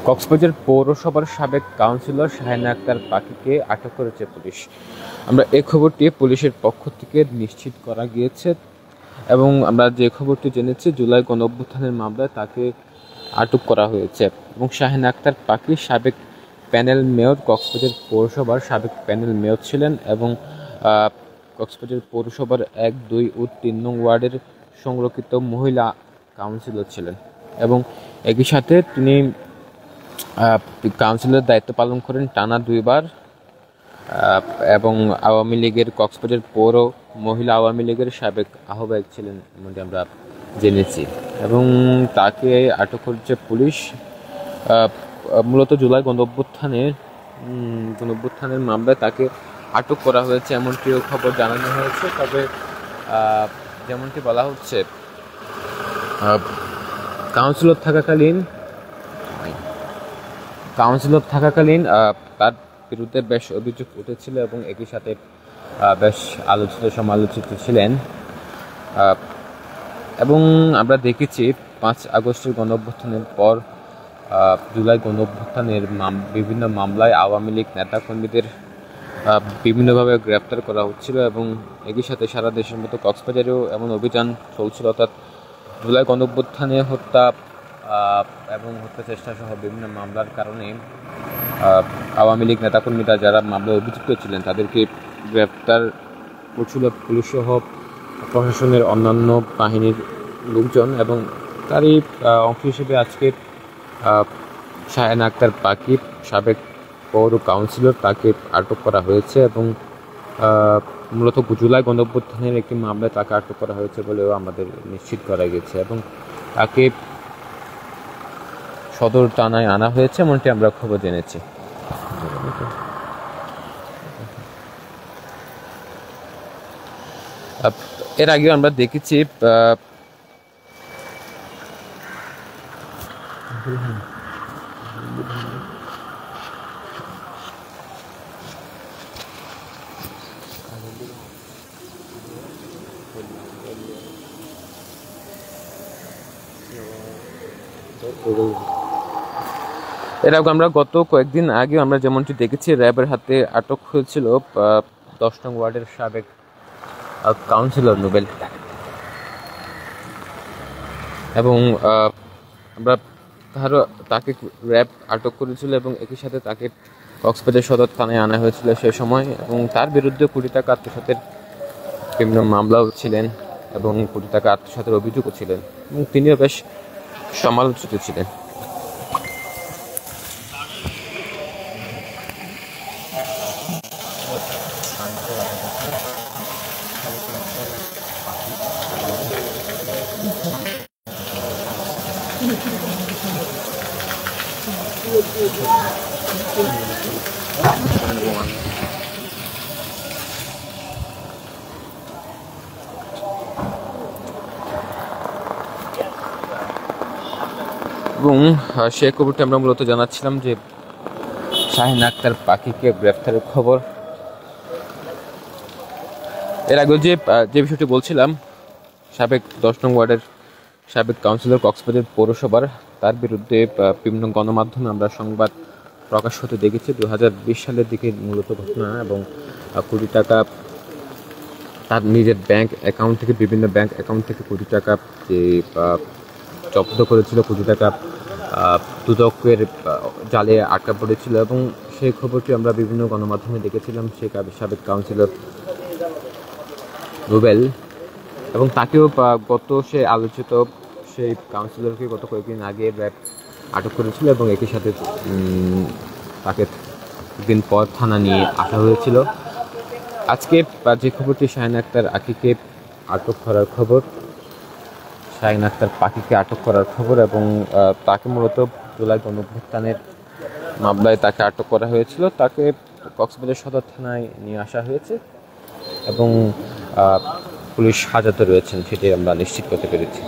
কক্সবাজার পৌরসভার সাবেক কাউন্সিলর শাহিনা আক্তার পাখিকে আটক করেছে পুলিশ। আমরা এই খবরটি পুলিশের পক্ষ থেকে নিশ্চিত করা গিয়েছে এবং আমরা যে খবরটি জেনেছি জুলাই গণঅভ্যুত্থানের মামলায় তাকে আটক করা হয়েছে। এবং শাহিনা আক্তার পাখি সাবেক প্যানেল মেয়র, কক্সবাজার পৌরসভার সাবেক প্যানেল মেয়র ছিলেন এবং কক্সবাজার পৌরসভার 1, 2 ও 3 নং ওয়ার্ডের সংরক্ষিত মহিলা কাউন্সিলর ছিলেন এবং একই সাথে তিনি কাউন্সিলরের দায়িত্ব পালন করেন টানা 2 বার এবং আওয়ামী লীগের কক্সবাজার পৌর মহিলা আওয়ামী লীগের সাবেক আহ্বায়ক ছিলেন এমনটি আমরা জেনেছি। এবং তাকে আটক করেছে পুলিশ মূলত জুলাই গণঅভ্যুত্থানের মামলায় তাকে আটক করা হয়েছে এমনটিও খবর জানানো হয়েছে। তবে যেমনটি বলা হচ্ছে কাউন্সিলর থাকাকালীন তার বিরুদ্ধে বেশ অভিযোগ উঠেছিল এবং একই সাথে বেশ আলোচিত সমালোচিত ছিলেন। এবং আমরা দেখেছি 5 আগস্টের গণঅভ্যুত্থানের পর জুলাই গণঅভ্যুত্থানের বিভিন্ন মামলায় আওয়ামী লীগ নেতাকর্মীদের বিভিন্নভাবে গ্রেপ্তার করা হচ্ছিল এবং একই সাথে সারা দেশের মতো কক্সবাজারেও এমন অভিযান চলছিল, অর্থাৎ জুলাই গণঅভ্যুত্থানে হত্যা এবং হত্যা চেষ্টা সহ বিভিন্ন মামলার কারণে আওয়ামী লীগ নেতাকর্মীরা যারা মামলায় অভিযুক্ত ছিলেন তাদেরকে গ্রেপ্তার করছিল পুলিশ সহ প্রশাসনের অন্যান্য বাহিনীর লোকজন। এবং তারই অংশ হিসেবে আজকে শাহিনা আক্তার পাখি সাবেক পৌর কাউন্সিলর তাকে আটক করা হয়েছে এবং মূলত জুলাই গণঅভ্যুত্থানের একটি মামলায় তাকে আটক করা হয়েছে বলেও আমাদের নিশ্চিত করা গেছে এবং তাকে সদর থানায় আনা হয়েছে এমনটি আমরা খবর জেনেছি। এর আগে আমরা দেখেছি আমরা গত কয়েকদিন আগে আমরা যেমনটি দেখেছি র্যাবের হাতে আটক হয়েছিল 10 নং ওয়ার্ডের সাবেক কাউন্সিলর নোবেল এবং আমরা তাকে র্যাব আটক করেছিল এবং একই সাথে তাকে কক্সবাজার সদর থানায় আনা হয়েছিল সে সময়। এবং তার বিরুদ্ধে কোটি টাকা আত্মসাতের বিভিন্ন মামলাও ছিলেন এবং কোটি টাকা আত্মসাতের অভিযোগও ছিলেন এবং তিনিও বেশ সমালোচিত ছিলেন। এবং সে খবরটি আমরা মূলত জানাচ্ছিলাম যে শাহিনা আক্তার পাখিকে গ্রেফতারের খবর। এর আগে যে বিষয়টি বলছিলাম সাবেক 10 নং ওয়ার্ডের সাবেক কাউন্সিলর কক্সবাজার পৌরসভার, তার বিরুদ্ধে বিভিন্ন গণমাধ্যমে আমরা সংবাদ প্রকাশ হতে দেখেছি 2020 সালের দিকে মূলত ঘটনা এবং কোটি টাকা তার নিজের ব্যাংক অ্যাকাউন্ট থেকে বিভিন্ন ব্যাংক অ্যাকাউন্ট থেকে কোটি টাকা যে জব্দ করেছিল, কোটি টাকা দুদকের জালে আটকা পড়েছিল এবং সেই খবরটি আমরা বিভিন্ন গণমাধ্যমে দেখেছিলাম। সেই সাবেক কাউন্সিলর নোবেল এবং তাকেও সে আলোচিত সেই কাউন্সিলরকে গত কয়েকদিন আগে র্যাব আটক করেছিল এবং একই সাথে তাকে দিন পর থানা নিয়ে আসা হয়েছিল। আজকে যে খবরটি শাহিনা আক্তার আকিকে আটক করার খবর, শাহিনা আক্তার পাখিকে আটক করার খবর এবং তাকে মূলত জুলাই গণঅভ্যুত্থানের মামলায় তাকে আটক করা হয়েছিল। তাকে কক্সবাজার সদর থানায় নিয়ে আসা হয়েছে এবং পুলিশ হাজতে রয়েছেন সেটি আমরা নিশ্চিত করতে পেরেছি।